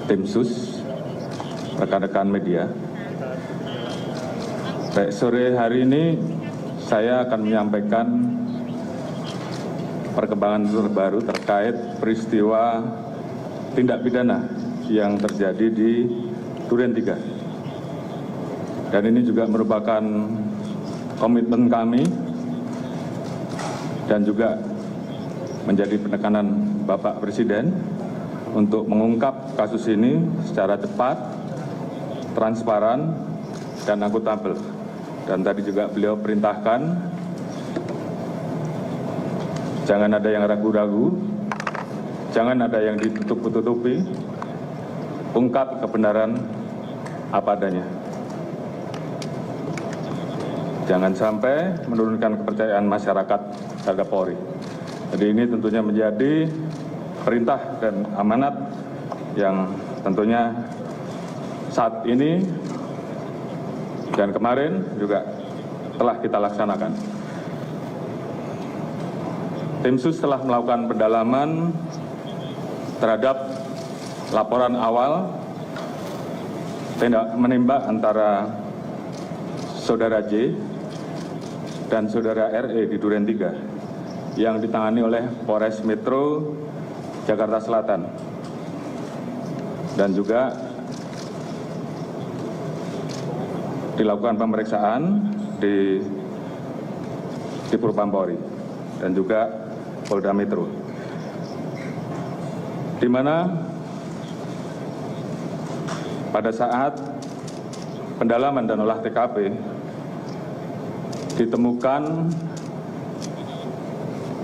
tim sus, rekan-rekan media. Baik, sore hari ini saya akan menyampaikan perkembangan terbaru terkait peristiwa tindak pidana yang terjadi di Duren 3. Dan ini juga merupakan komitmen kami dan juga menjadi penekanan Bapak Presiden untuk mengungkap kasus ini secara cepat, transparan, dan akuntabel. Dan tadi juga beliau perintahkan, jangan ada yang ragu-ragu, jangan ada yang ditutup-tutupi, ungkap kebenaran apa adanya. Jangan sampai menurunkan kepercayaan masyarakat terhadap Polri. Jadi ini tentunya menjadi perintah dan amanat yang tentunya saat ini dan kemarin juga telah kita laksanakan. Tim sus telah melakukan pendalaman terhadap laporan awal menembak antara Saudara J dan Saudara RE di Duren 3 yang ditangani oleh Polres Metro Jakarta Selatan dan juga dilakukan pemeriksaan di Propampori dan juga Polda Metro, di mana pada saat pendalaman dan olah TKP ditemukan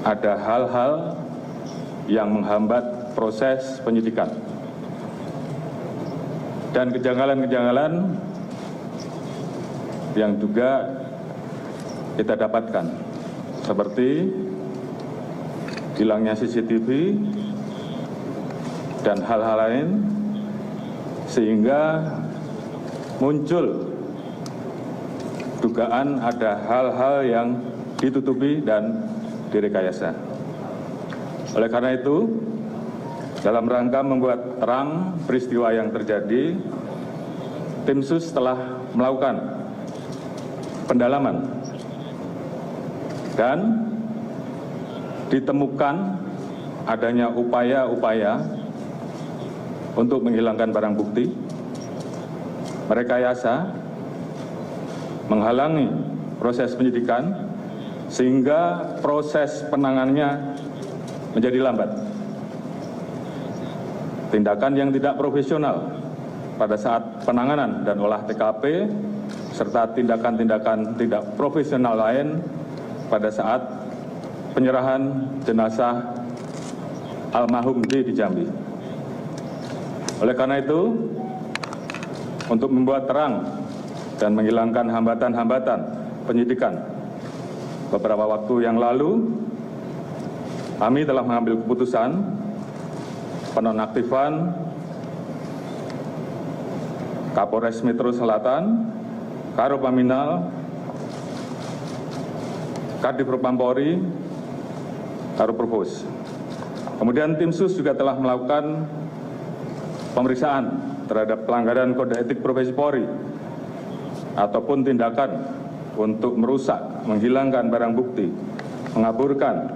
ada hal-hal yang menghambat proses penyidikan dan kejanggalan-kejanggalan yang juga kita dapatkan, seperti hilangnya CCTV dan hal-hal lain, sehingga muncul dugaan ada hal-hal yang ditutupi dan direkayasa. Oleh karena itu, dalam rangka membuat terang peristiwa yang terjadi, tim sus telah melakukan pendalaman dan ditemukan adanya upaya-upaya untuk menghilangkan barang bukti, merekayasa, menghalangi proses penyidikan sehingga proses penanganannya menjadi lambat. Tindakan yang tidak profesional pada saat penanganan dan olah TKP serta tindakan-tindakan tidak profesional lain pada saat penyerahan jenazah almarhum D di Jambi. Oleh karena itu, untuk membuat terang dan menghilangkan hambatan-hambatan penyidikan, beberapa waktu yang lalu kami telah mengambil keputusan penonaktifan Kapolres Metro Selatan, Karopaminal, Kadif Propampori, Karoprovos. Kemudian tim sus juga telah melakukan pemeriksaan terhadap pelanggaran kode etik profesi Polri ataupun tindakan untuk merusak, menghilangkan barang bukti, mengaburkan,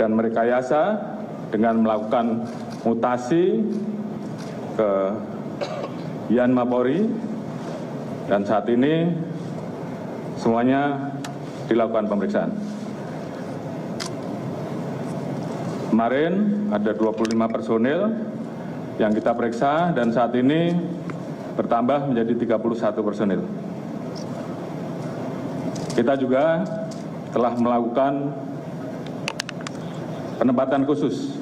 dan merekayasa dengan melakukan mutasi ke Yanma Polri, dan saat ini semuanya dilakukan pemeriksaan. Kemarin ada 25 personil yang kita periksa dan saat ini bertambah menjadi 31 personil. Kita juga telah melakukan penempatan khusus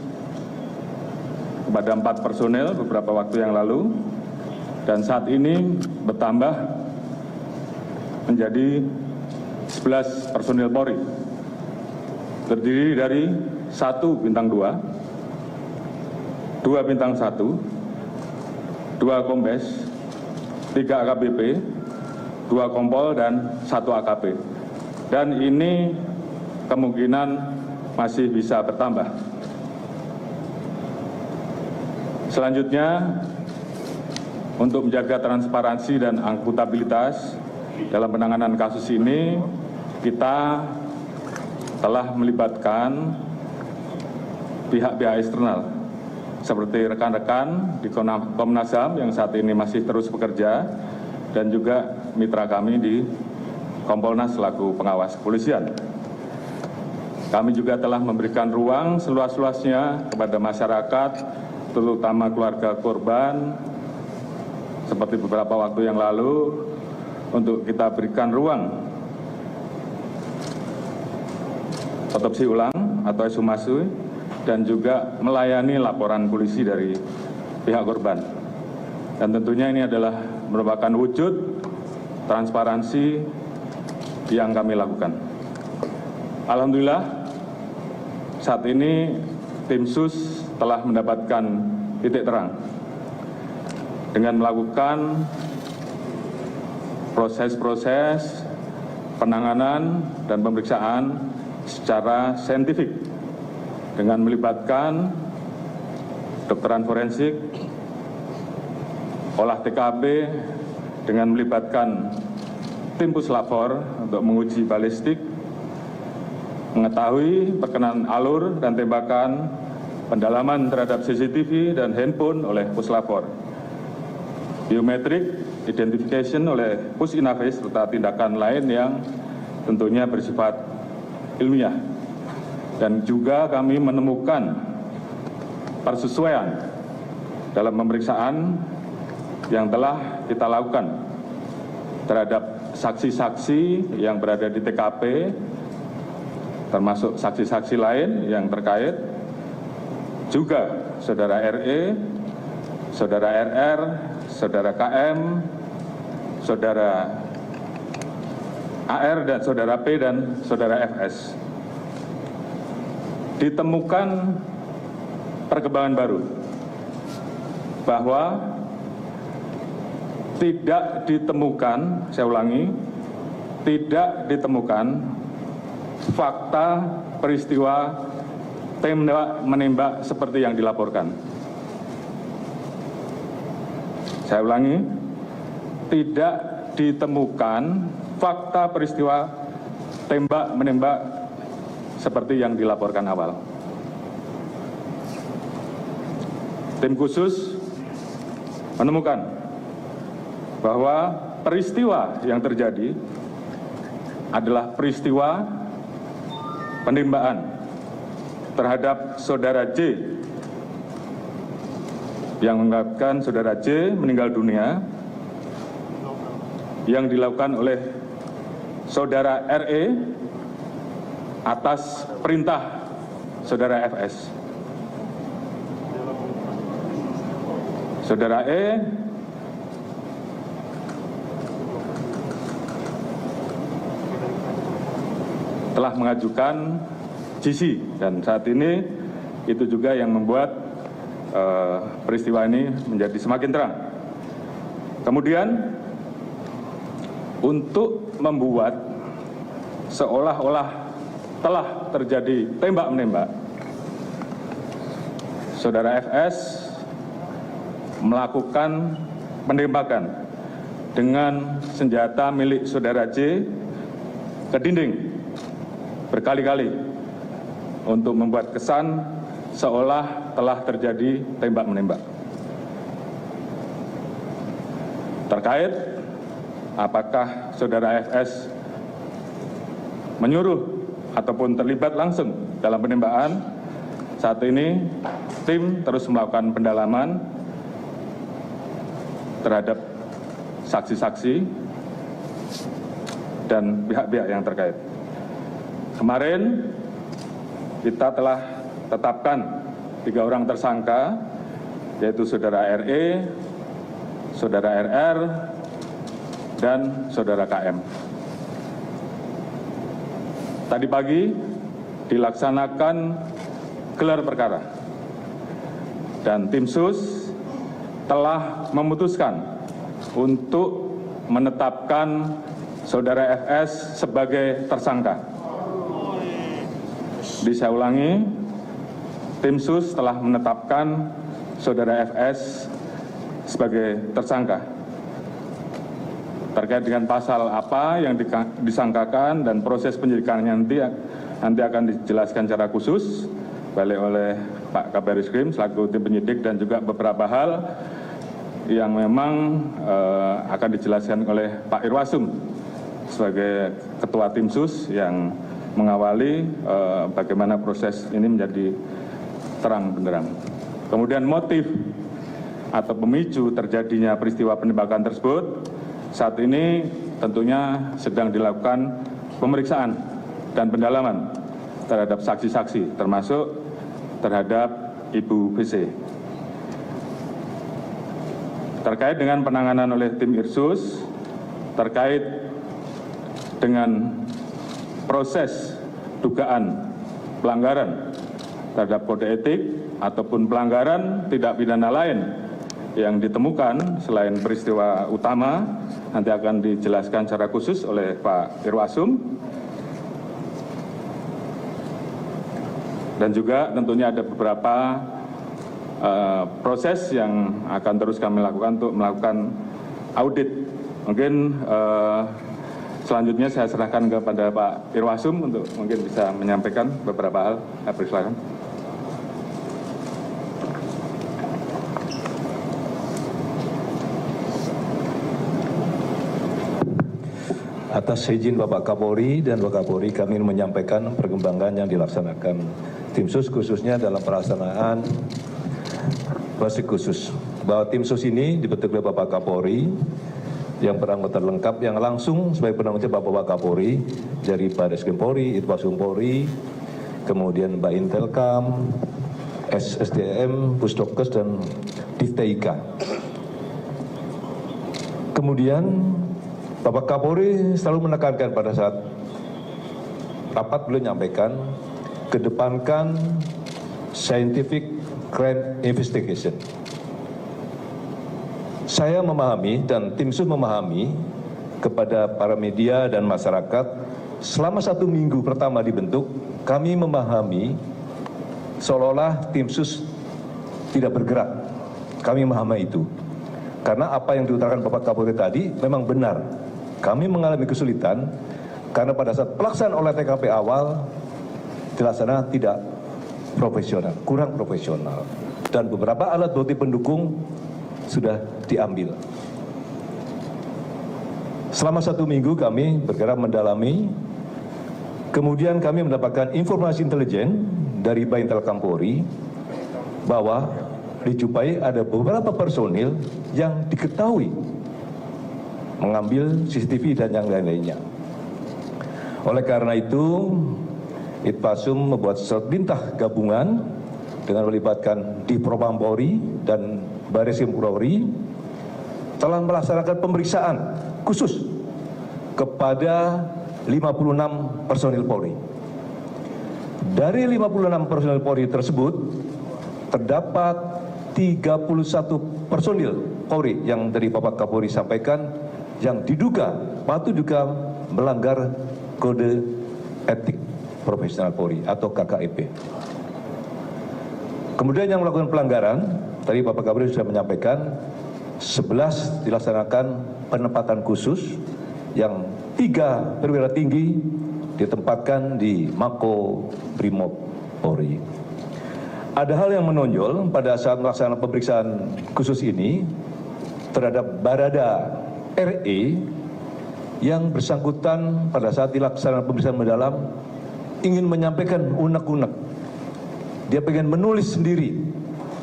kepada 4 personil beberapa waktu yang lalu dan saat ini bertambah menjadi 11 personil Polri, terdiri dari 1 bintang 2, 2 bintang 1, 2 kombes, 3 AKBP, 2 kompol, dan 1 AKP. Dan ini kemungkinan masih bisa bertambah. Selanjutnya, Untuk menjaga transparansi dan akuntabilitas dalam penanganan kasus ini, kita telah melibatkan pihak-pihak eksternal seperti rekan-rekan di Komnas HAM yang saat ini masih terus bekerja dan juga mitra kami di Kompolnas selaku pengawas kepolisian. Kami juga telah memberikan ruang seluas-luasnya kepada masyarakat, terutama keluarga korban, seperti beberapa waktu yang lalu, untuk kita berikan ruang otopsi ulang atau ekshumasi dan juga melayani laporan polisi dari pihak korban. Dan tentunya ini adalah merupakan wujud transparansi yang kami lakukan. Alhamdulillah, saat ini tim SUS telah mendapatkan titik terang dengan melakukan proses-proses penanganan dan pemeriksaan secara saintifik dengan melibatkan kedokteran forensik, olah TKP, dengan melibatkan tim puslapor untuk menguji balistik, mengetahui perkenaan alur dan tembakan, pendalaman terhadap CCTV dan handphone oleh puslapor, biometrik, identification oleh Pusinafis, serta tindakan lain yang tentunya bersifat ilmiah. Dan juga kami menemukan persesuaian dalam pemeriksaan yang telah kita lakukan terhadap saksi-saksi yang berada di TKP, termasuk saksi-saksi lain yang terkait, juga saudara RE, saudara RR, saudara KM, saudara AR, dan saudara P, dan saudara FS. Ditemukan perkembangan baru bahwa tidak ditemukan, saya ulangi, tidak ditemukan fakta peristiwa tembak menembak seperti yang dilaporkan. Saya ulangi, tidak ditemukan fakta peristiwa tembak menembak seperti yang dilaporkan awal. Tim khusus menemukan bahwa peristiwa yang terjadi adalah peristiwa penembakan terhadap saudara J yang mengakibatkan saudara J meninggal dunia, yang dilakukan oleh saudara RE atas perintah saudara FS. Saudara E telah mengajukan GC, dan saat ini itu juga yang membuat peristiwa ini menjadi semakin terang. Kemudian untuk membuat seolah-olah telah terjadi tembak-menembak, saudara FS melakukan penembakan dengan senjata milik saudara J ke dinding berkali-kali untuk membuat kesan seolah telah terjadi tembak-menembak. Terkait apakah saudara FS menyuruh ataupun terlibat langsung dalam penembakan, saat ini tim terus melakukan pendalaman terhadap saksi-saksi dan pihak-pihak yang terkait. Kemarin kita telah tetapkan 3 orang tersangka, yaitu saudara RE, saudara RR, dan saudara KM. Tadi pagi dilaksanakan gelar perkara dan tim SUS telah memutuskan untuk menetapkan saudara FS sebagai tersangka. Saya ulangi, tim SUS telah menetapkan saudara FS sebagai tersangka. Terkait dengan pasal apa yang disangkakan dan proses penyidikannya nanti akan dijelaskan secara khusus balik oleh Pak Kabar Eskrim selaku tim penyidik, dan juga beberapa hal yang memang akan dijelaskan oleh Pak Irwasum sebagai Ketua Tim Sus yang mengawali bagaimana proses ini menjadi terang benderang. Kemudian motif atau pemicu terjadinya peristiwa penembakan tersebut saat ini tentunya sedang dilakukan pemeriksaan dan pendalaman terhadap saksi-saksi, termasuk terhadap Ibu BC. Terkait dengan penanganan oleh tim Irsus, terkait dengan proses dugaan pelanggaran terhadap kode etik ataupun pelanggaran tindak pidana lain yang ditemukan selain peristiwa utama, nanti akan dijelaskan secara khusus oleh Pak Irwasum. Dan juga tentunya ada beberapa proses yang akan terus kami lakukan untuk melakukan audit. Mungkin selanjutnya saya serahkan kepada Pak Irwasum untuk mungkin bisa menyampaikan beberapa hal. Silakan. Atas izin Bapak Kapolri dan Bapak Kapolri, kami menyampaikan perkembangan yang dilaksanakan Tim Sus khususnya dalam pelaksanaan operasi khusus. Bahwa Tim Sus ini dibentuk oleh Bapak Kapolri yang beranggota lengkap yang langsung sebagai penanggung jawab Bapak Kapolri dari Barreskrim Polri, Itwasum Polri, kemudian Mbak Intelkam, SSDM, Pusdokes dan Divteika. Kemudian Bapak Kapolri selalu menekankan pada saat rapat beliau menyampaikan kedepankan scientific crime investigation. Saya memahami dan tim sus memahami kepada para media dan masyarakat selama 1 minggu pertama dibentuk, kami memahami seolah-olah tim sus tidak bergerak. Kami memahami itu. Karena apa yang diutarakan Bapak Kapolri tadi memang benar. Kami mengalami kesulitan karena pada saat pelaksanaan olah TKP awal dilaksanakan tidak profesional, kurang profesional. Dan beberapa alat bukti pendukung sudah diambil. Selama 1 minggu kami bergerak mendalami, kemudian kami mendapatkan informasi intelijen dari Baintelkam Polri bahwa di Jupai ada beberapa personil yang diketahui mengambil CCTV dan yang lain-lainnya. Oleh karena itu, Itpasum membuat surat perintah gabungan dengan melibatkan Divpropam Polri dan Barreskrim Polri telah melaksanakan pemeriksaan khusus kepada 56 personil Polri. Dari 56 personil Polri tersebut terdapat 31 personil Polri yang dari Bapak Kapolri sampaikan yang diduga patut juga melanggar kode etik profesional Polri atau KKEP. Kemudian yang melakukan pelanggaran, tadi Bapak Kapolri sudah menyampaikan 11 dilaksanakan penempatan khusus yang 3 perwira tinggi ditempatkan di Mako Brimob Polri. Ada hal yang menonjol pada saat melaksanakan pemeriksaan khusus ini terhadap Barada RE yang bersangkutan pada saat dilaksanakan pemeriksaan mendalam ingin menyampaikan unek-unek. Dia pengen menulis sendiri.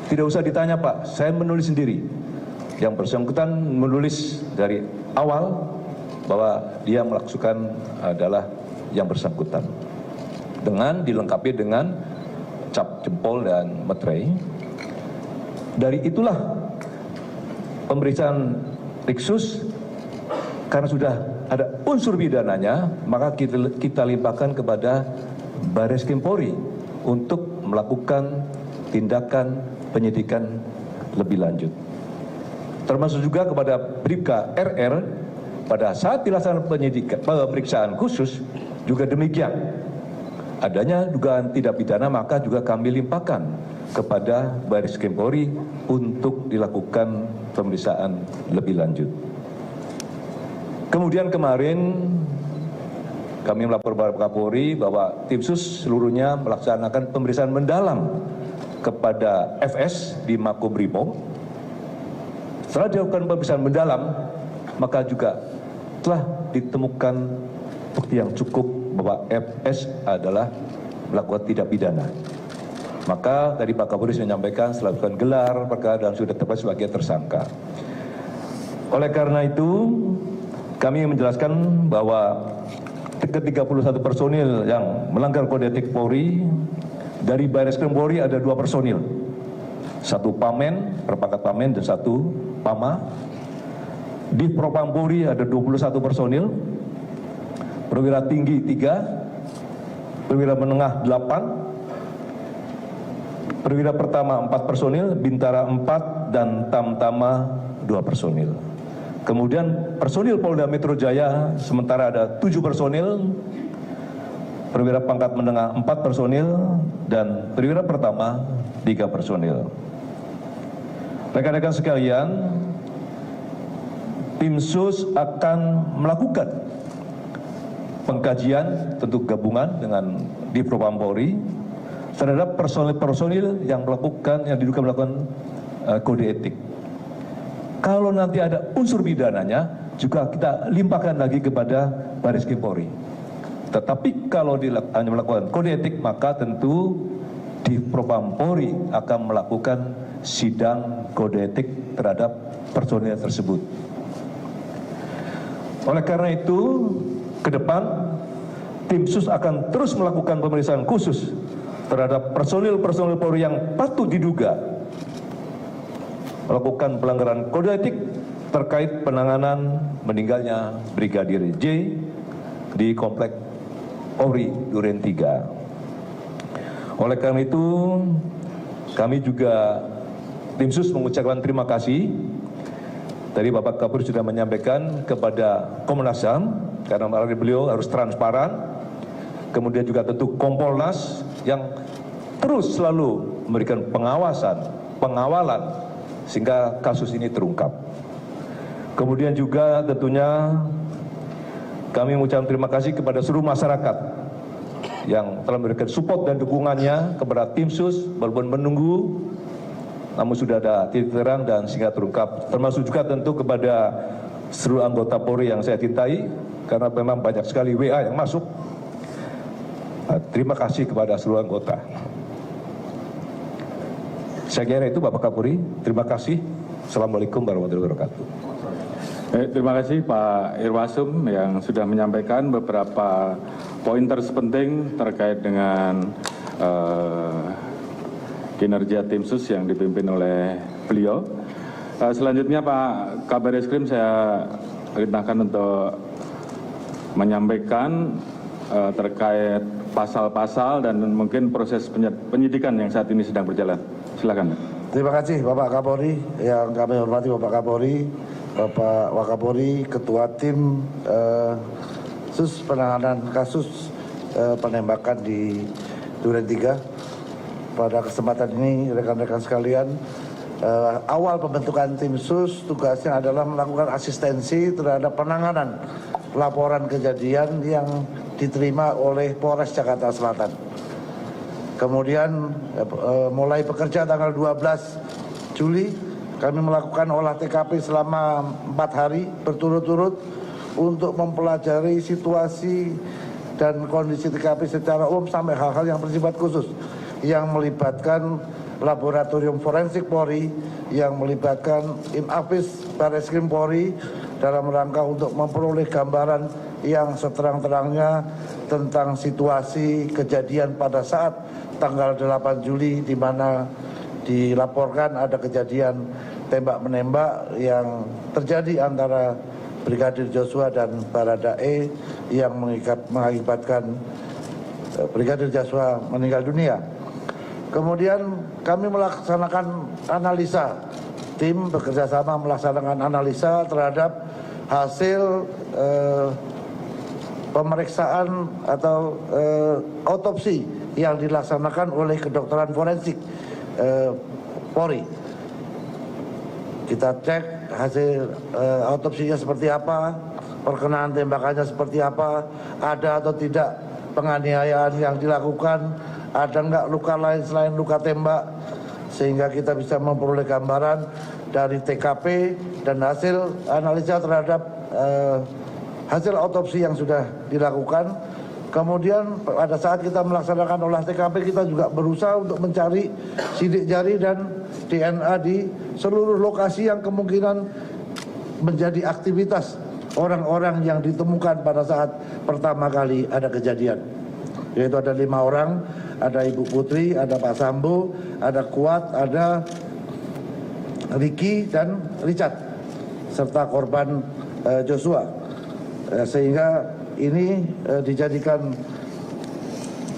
Tidak usah ditanya Pak, saya menulis sendiri. Yang bersangkutan menulis dari awal bahwa dia melakukan adalah yang bersangkutan. Dengan dilengkapi dengan cap jempol dan materai. Dari itulah pemeriksaan Riksus, karena sudah ada unsur pidananya, maka kita limpahkan kepada Barreskrim Polri untuk melakukan tindakan penyidikan lebih lanjut. Termasuk juga kepada Bribka RR pada saat dilaksanakan pemeriksaan khusus juga demikian. Adanya dugaan tindak pidana maka juga kami limpahkan kepada Barreskrim Polri untuk dilakukan pemeriksaan lebih lanjut. Kemudian kemarin kami melapor kepada Kapolri bahwa tim sus seluruhnya melaksanakan pemeriksaan mendalam kepada FS di Makobrimob. Setelah dilakukan pemeriksaan mendalam, maka juga telah ditemukan bukti yang cukup bahwa FS adalah melakukan tindak pidana. Maka tadi Pak Kapolri sudah menyampaikan setelah dilakukan gelar perkara dan sudah tetapkan sebagai tersangka. Oleh karena itu, kami menjelaskan bahwa ke-31 personil yang melanggar kode etik Polri, dari Barreskrim Polri ada 2 personil. 1 Pamen, berpangkat Pamen, dan 1 Pama. Di Propam Polri ada 21 personil. Perwira tinggi 3, perwira menengah 8, perwira pertama 4 personil, bintara 4, dan tamtama 2 personil. Kemudian personil Polda Metro Jaya sementara ada 7 personil, perwira pangkat menengah 4 personil, dan perwira pertama 3 personil. Rekan-rekan sekalian, tim sus akan melakukan pengkajian tentu gabungan dengan di Propam Polri terhadap personil-personil yang diduga melakukan kode etik. Kalau nanti ada unsur pidananya, juga kita limpahkan lagi kepada Barreskrim Polri. Tetapi kalau hanya melakukan kode etik, maka tentu di Propam Polri akan melakukan sidang kode etik terhadap personil tersebut. Oleh karena itu, ke depan tim sus akan terus melakukan pemeriksaan khusus terhadap personil-personil Polri yang patut diduga melakukan pelanggaran kode etik terkait penanganan meninggalnya Brigadir J di Komplek Polri Duren 3. Oleh karena itu, kami juga tim sus mengucapkan terima kasih. Tadi Bapak Kapolri sudah menyampaikan kepada Komnas HAM, karena beliau harus transparan. Kemudian juga tentu Kompolnas yang terus selalu memberikan pengawalan sehingga kasus ini terungkap. Kemudian juga tentunya kami mengucapkan terima kasih kepada seluruh masyarakat yang telah memberikan support dan dukungannya kepada tim sus, walaupun menunggu, namun sudah ada titik terang dan sehingga terungkap. Termasuk juga tentu kepada seluruh anggota Polri yang saya cintai, karena memang banyak sekali WA yang masuk. Terima kasih kepada seluruh anggota. Saya kira itu Bapak Kapolri. Terima kasih. Assalamualaikum warahmatullahi wabarakatuh. Terima kasih Pak Irwasum yang sudah menyampaikan beberapa pointers penting terkait dengan kinerja tim sus yang dipimpin oleh beliau. Selanjutnya Pak Kabar Eskrim saya perintahkan untuk menyampaikan terkait pasal-pasal dan mungkin proses penyidikan yang saat ini sedang berjalan. Silakan. Terima kasih Bapak Kapolri, yang kami hormati Bapak Kapolri, Bapak Wakapolri, Ketua Tim Sus Penanganan Kasus Penembakan di Duren 3. Pada kesempatan ini rekan-rekan sekalian, awal pembentukan tim sus tugasnya adalah melakukan asistensi terhadap penanganan laporan kejadian yang diterima oleh Polres Jakarta Selatan. Kemudian mulai bekerja tanggal 12 Juli kami melakukan olah TKP selama 4 hari berturut-turut untuk mempelajari situasi dan kondisi TKP secara umum sampai hal-hal yang bersifat khusus yang melibatkan laboratorium forensik Polri, yang melibatkan Inafis Barreskrim Polri dalam rangka untuk memperoleh gambaran yang seterang-terangnya tentang situasi kejadian pada saat tanggal 8 Juli di mana dilaporkan ada kejadian tembak-menembak yang terjadi antara Brigadir Joshua dan Baradae yang mengakibatkan Brigadir Joshua meninggal dunia. Kemudian kami melaksanakan analisa, tim bekerjasama melaksanakan analisa terhadap hasil pemeriksaan atau otopsi yang dilaksanakan oleh kedokteran forensik Polri. kita cek hasil autopsinya seperti apa, perkenaan tembakannya seperti apa, ada atau tidak penganiayaan yang dilakukan, ada nggak luka lain selain luka tembak, sehingga kita bisa memperoleh gambaran dari TKP dan hasil analisa terhadap hasil autopsi yang sudah dilakukan. Kemudian pada saat kita melaksanakan olah TKP, kita juga berusaha untuk mencari sidik jari dan DNA di seluruh lokasi yang kemungkinan menjadi aktivitas orang-orang yang ditemukan pada saat pertama kali ada kejadian. Yaitu ada 5 orang, ada Ibu Putri, ada Pak Sambo, ada Kuat, ada Ricky dan Richard, serta korban Joshua. Sehingga ini dijadikan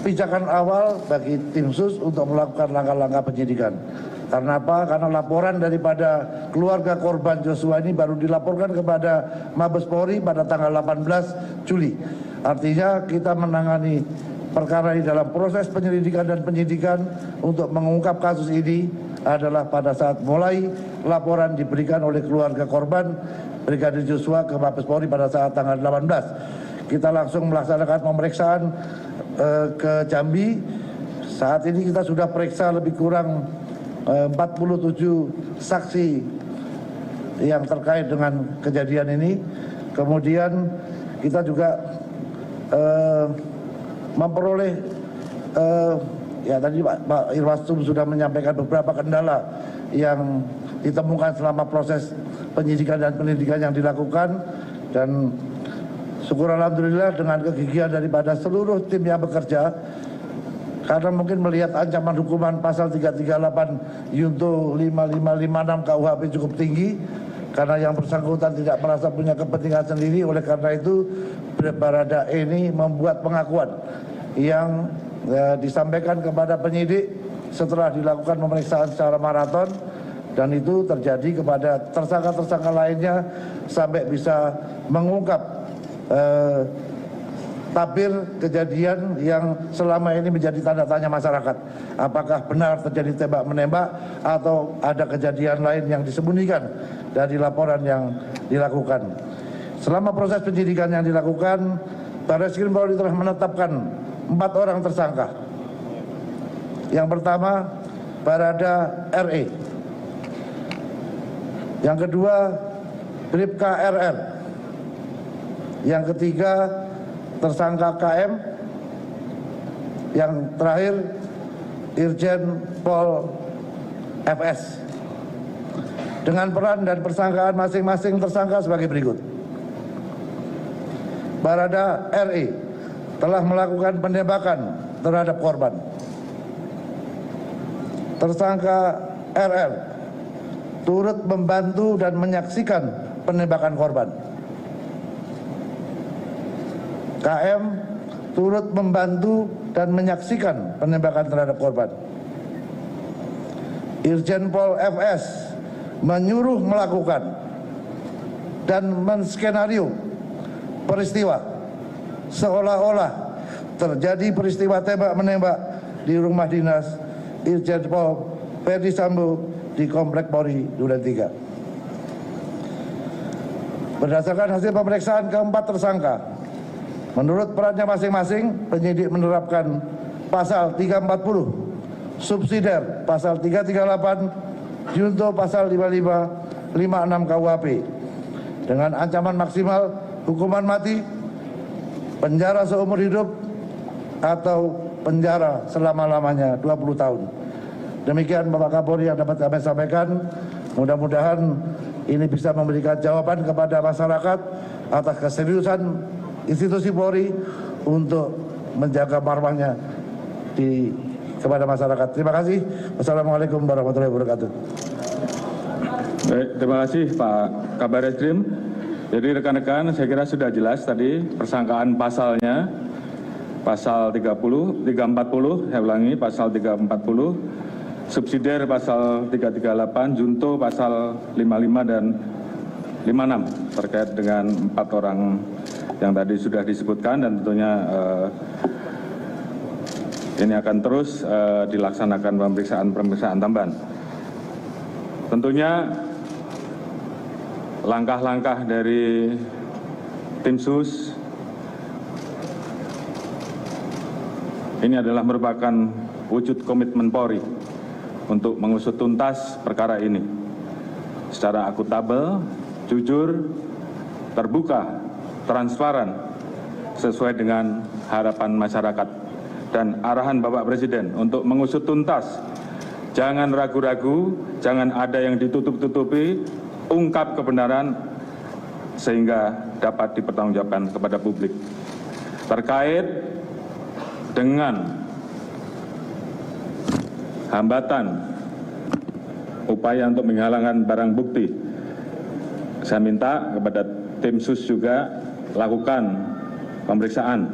pijakan awal bagi tim sus untuk melakukan langkah-langkah penyidikan. Karena apa? Karena laporan daripada keluarga korban Joshua ini baru dilaporkan kepada Mabes Polri pada tanggal 18 Juli. Artinya kita menangani perkara ini dalam proses penyelidikan dan penyidikan untuk mengungkap kasus ini adalah pada saat mulai laporan diberikan oleh keluarga korban Brigadir Joshua ke Mabes Polri pada saat tanggal 18. Kita langsung melaksanakan pemeriksaan ke Jambi. Saat ini kita sudah periksa lebih kurang 47 saksi yang terkait dengan kejadian ini. Kemudian kita juga memperoleh ya tadi Pak Irwasum sudah menyampaikan beberapa kendala yang ditemukan selama proses penyidikan dan penyelidikan yang dilakukan, dan syukur alhamdulillah dengan kegigihan daripada seluruh tim yang bekerja, karena mungkin melihat ancaman hukuman pasal 338 Yunto 5556 KUHP cukup tinggi, karena yang bersangkutan tidak merasa punya kepentingan sendiri. Oleh karena itu Baradae ini membuat pengakuan yang disampaikan kepada penyidik setelah dilakukan pemeriksaan secara maraton, dan itu terjadi kepada tersangka-tersangka lainnya sampai bisa mengungkap tabir kejadian yang selama ini menjadi tanda tanya masyarakat. Apakah benar terjadi tembak-menembak atau ada kejadian lain yang disembunyikan dari laporan yang dilakukan. Selama proses penyidikan yang dilakukan, Barreskrim Polri telah menetapkan 4 orang tersangka. Yang pertama, Barada RE. Yang kedua, Bribka RR. Yang ketiga, tersangka KM. Yang terakhir, Irjen Pol FS. Dengan peran dan persangkaan masing-masing tersangka sebagai berikut. Barada RE telah melakukan penembakan terhadap korban. Tersangka RR turut membantu dan menyaksikan penembakan korban. KM turut membantu dan menyaksikan penembakan terhadap korban. Irjen Pol FS menyuruh melakukan dan menskenario peristiwa seolah-olah terjadi peristiwa tembak-menembak di rumah dinas Irjen Pol Ferdi Sambo di Komplek Polri Duren 3. Berdasarkan hasil pemeriksaan keempat tersangka, menurut perannya masing-masing, penyidik menerapkan pasal 340 subsidiar pasal 338 junto pasal 5556 KUHP dengan ancaman maksimal hukuman mati, penjara seumur hidup, atau penjara selama-lamanya 20 tahun. Demikian Bapak Kapolri yang dapat kami sampaikan. Mudah-mudahan ini bisa memberikan jawaban kepada masyarakat atas keseriusan institusi Polri untuk menjaga marwahnya kepada masyarakat. Terima kasih. Wassalamualaikum warahmatullahi wabarakatuh. Baik, terima kasih Pak Kabar Eskrim. Jadi rekan-rekan, saya kira sudah jelas tadi persangkaan pasalnya. Pasal 340, saya ulangi, pasal 340, subsidiar pasal 338, junto pasal 55 dan 56 terkait dengan 4 orang yang tadi sudah disebutkan, dan tentunya ini akan terus dilaksanakan pemeriksaan tambahan. Tentunya langkah-langkah dari tim sus ini adalah merupakan wujud komitmen Polri untuk mengusut tuntas perkara ini secara akuntabel, jujur, terbuka, transparan, sesuai dengan harapan masyarakat dan arahan Bapak Presiden untuk mengusut tuntas. Jangan ragu-ragu, jangan ada yang ditutup-tutupi, ungkap kebenaran sehingga dapat dipertanggungjawabkan kepada publik. Terkait dengan hambatan upaya untuk menghilangkan barang bukti, saya minta kepada tim sus juga lakukan pemeriksaan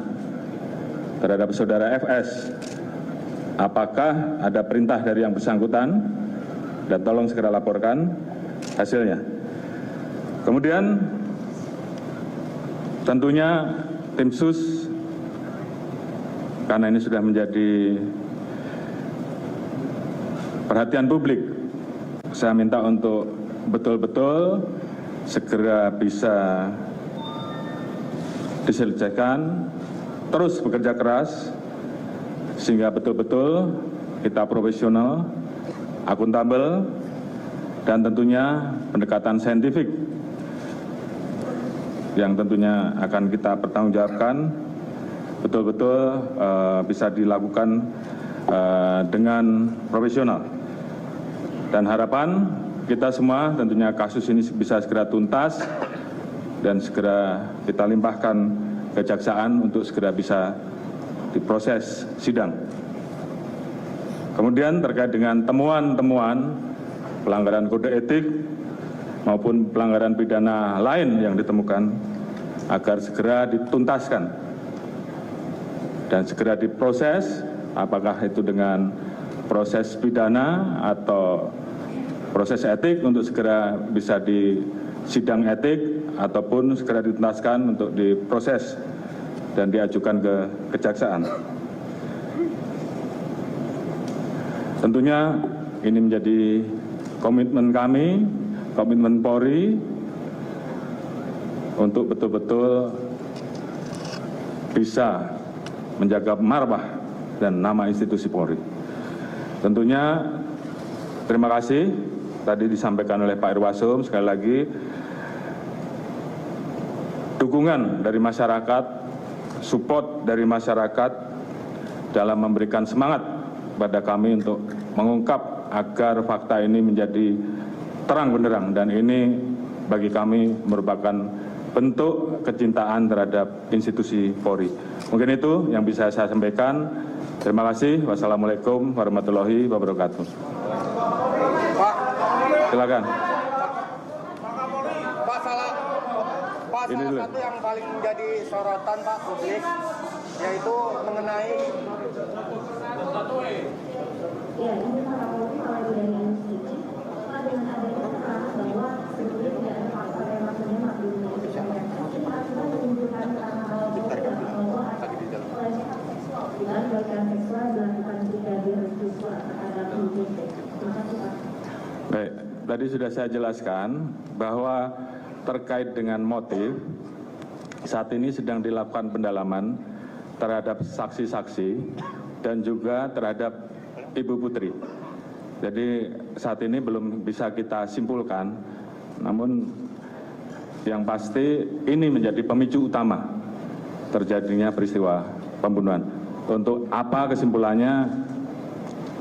terhadap saudara FS. Apakah ada perintah dari yang bersangkutan, dan tolong segera laporkan hasilnya. Kemudian tentunya tim sus, karena ini sudah menjadi perhatian publik, saya minta untuk betul-betul segera bisa diselesaikan, terus bekerja keras, sehingga betul-betul kita profesional, akuntabel, dan tentunya pendekatan saintifik yang tentunya akan kita pertanggungjawabkan betul-betul bisa dilakukan dengan profesional. Dan harapan kita semua tentunya kasus ini bisa segera tuntas dan segera kita limpahkan kejaksaan untuk segera bisa diproses sidang. Kemudian terkait dengan temuan-temuan pelanggaran kode etik maupun pelanggaran pidana lain yang ditemukan agar segera dituntaskan dan segera diproses, apakah itu dengan proses pidana atau proses etik untuk segera bisa di sidang etik ataupun segera dituntaskan untuk diproses dan diajukan ke kejaksaan. Tentunya ini menjadi komitmen kami, komitmen Polri untuk betul-betul bisa menjaga marwah dan nama institusi Polri. Tentunya terima kasih tadi disampaikan oleh Pak Irwasum, sekali lagi dukungan dari masyarakat, support dari masyarakat dalam memberikan semangat pada kami untuk mengungkap agar fakta ini menjadi terang benderang, dan ini bagi kami merupakan bentuk kecintaan terhadap institusi Polri. Mungkin itu yang bisa saya sampaikan. Terima kasih. Wassalamualaikum warahmatullahi wabarakatuh. Silakan. Pak, salah satu yang paling menjadi sorotan Pak publik yaitu mengenai Baik, tadi sudah saya jelaskan bahwa terkait dengan motif, saat ini sedang dilakukan pendalaman terhadap saksi-saksi dan juga terhadap Ibu Putri. Jadi saat ini belum bisa kita simpulkan, namun yang pasti ini menjadi pemicu utama terjadinya peristiwa pembunuhan. Untuk apa kesimpulannya,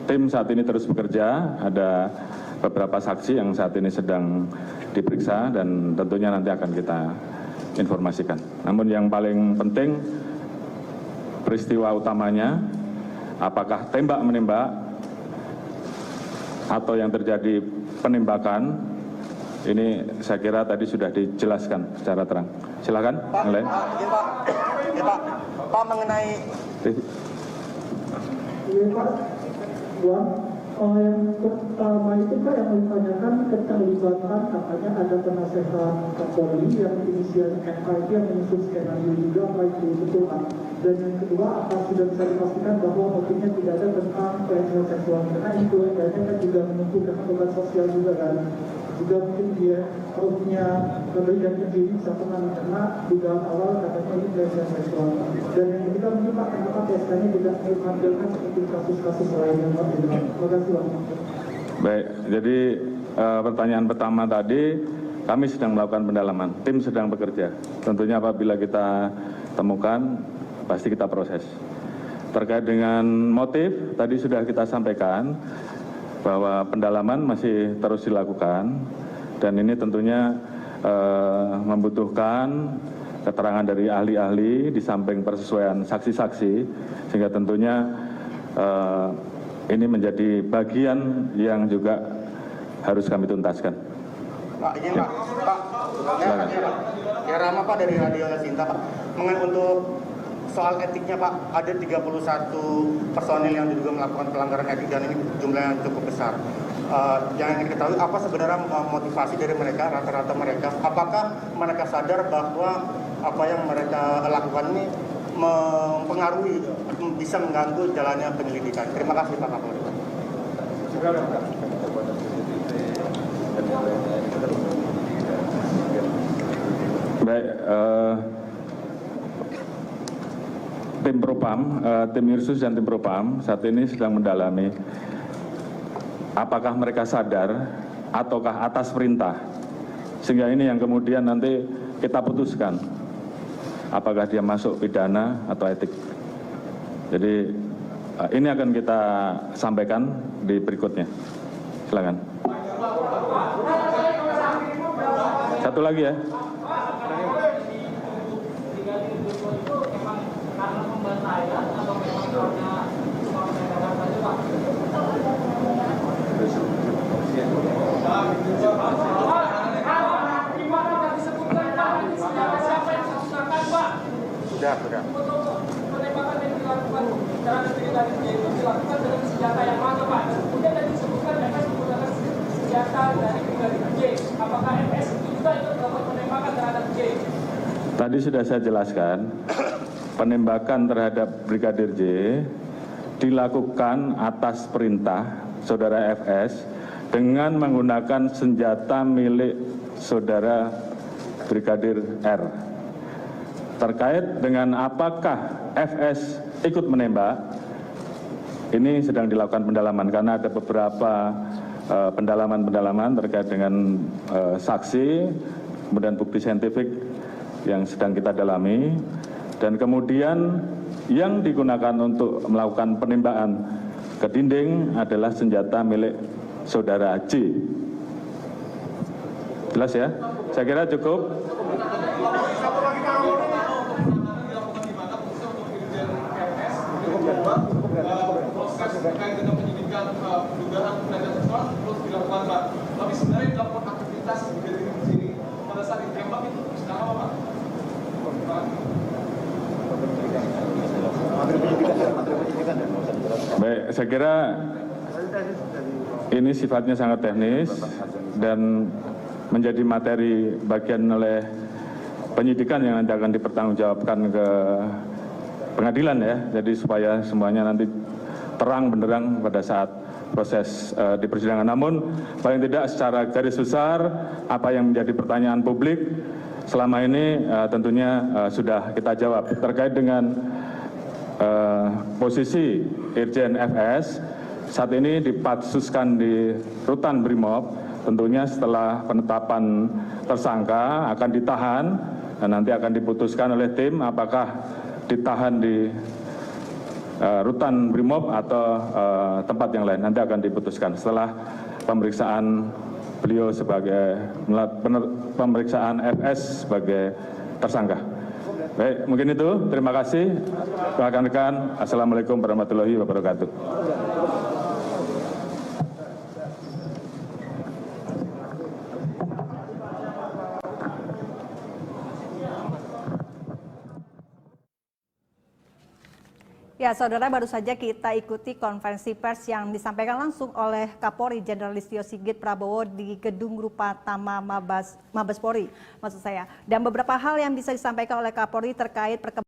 tim saat ini terus bekerja, ada beberapa saksi yang saat ini sedang diperiksa dan tentunya nanti akan kita informasikan. Namun yang paling penting peristiwa utamanya, apakah tembak-menembak atau yang terjadi penembakan, ini saya kira tadi sudah dijelaskan secara terang. Silakan. Pak mengenai yang pertama itu Pak yang ditanyakan keterlibatan katanya ada penasehat Kapolri yang inisial MK yang menyusun skenario juga, apa itu betul Pak? Dan yang kedua, apa sudah bisa dipastikan bahwa motifnya tidak ada tentang pelecehan seksual? Karena influencernya kan juga mengumpulkan beban sosial juga kan. juga mungkin dia perutnya memberikan diri bisa pernah kena dugaan awal katanya ini pelecehan seksual. Dan yang ketiga mungkin Pak, kenapa PSK-nya tidak menampilkan seperti kasus-kasus lainnya Pak? Terima kasih Pak. Baik, jadi pertanyaan pertama tadi, kami sedang melakukan pendalaman, tim sedang bekerja. Tentunya apabila kita temukan, pasti kita proses. Terkait dengan motif, tadi sudah kita sampaikan bahwa pendalaman masih terus dilakukan, dan ini tentunya membutuhkan keterangan dari ahli-ahli di samping persesuaian saksi-saksi, sehingga tentunya ini menjadi bagian yang juga harus kami tuntaskan. Pak, izin Pak. Ya Rama Pak dari Radio Sinta Pak. Mengenai untuk soal etiknya Pak, ada 31 personil yang diduga melakukan pelanggaran etik dan ini jumlahnya cukup besar. Yang ingin diketahui apa sebenarnya motivasi dari mereka, rata-rata mereka, apakah mereka sadar bahwa apa yang mereka lakukan ini mempengaruhi, bisa mengganggu jalannya penyelidikan. Terima kasih Pak Kapolri. Baik, tim Propam, tim Irsus dan tim Propam saat ini sedang mendalami apakah mereka sadar ataukah atas perintah, sehingga ini yang kemudian nanti kita putuskan apakah dia masuk pidana atau etik. Jadi ini akan kita sampaikan di berikutnya. Silakan. Satu lagi ya. Sudah. Penembakan yang dilakukan terhadap brigadir J itu dilakukan dengan senjata yang mana Pak? Dan kemudian tadi disebutkan FS menggunakan senjata dari brigadir J. Apakah FS itu juga ikut melakukan penembakan terhadap J? Tadi sudah saya jelaskan, penembakan terhadap Brigadir J dilakukan atas perintah saudara FS dengan menggunakan senjata milik saudara Brigadir R. Terkait dengan apakah FS ikut menembak, ini sedang dilakukan pendalaman karena ada beberapa pendalaman terkait dengan saksi, kemudian bukti saintifik yang sedang kita dalami, dan kemudian yang digunakan untuk melakukan penembakan ke dinding adalah senjata milik saudara J. Jelas ya? Saya kira cukup. Proses terkait dengan penyidikan dugaan pelecehan seksual terus dilakukan Pak. Tapi sebenarnya dilakukan aktivitas brigadir di sini pada saat ditembak itu sedang apa Pak? Baik, saya kira ini sifatnya sangat teknis dan menjadi materi bagian oleh penyidikan yang nanti akan dipertanggungjawabkan ke pengadilan ya. Jadi supaya semuanya nanti terang benderang pada saat proses di persidangan. Namun paling tidak secara garis besar apa yang menjadi pertanyaan publik selama ini tentunya sudah kita jawab. Terkait dengan posisi Irjen FS saat ini dipatsuskan di Rutan Brimob. Tentunya setelah penetapan tersangka akan ditahan dan nanti akan diputuskan oleh tim apakah ditahan di Rutan Brimob atau tempat yang lain. Nanti akan diputuskan setelah pemeriksaan beliau sebagai pemeriksaan FS sebagai tersangka. Baik, mungkin itu. Terima kasih rekan-rekan. Assalamualaikum warahmatullahi wabarakatuh. Ya, saudara, baru saja kita ikuti konferensi pers yang disampaikan langsung oleh Kapolri Jenderal Listio Sigit Prabowo di Gedung Rupatama Mabes Polri, maksud saya. Dan beberapa hal yang bisa disampaikan oleh Kapolri terkait perkembangan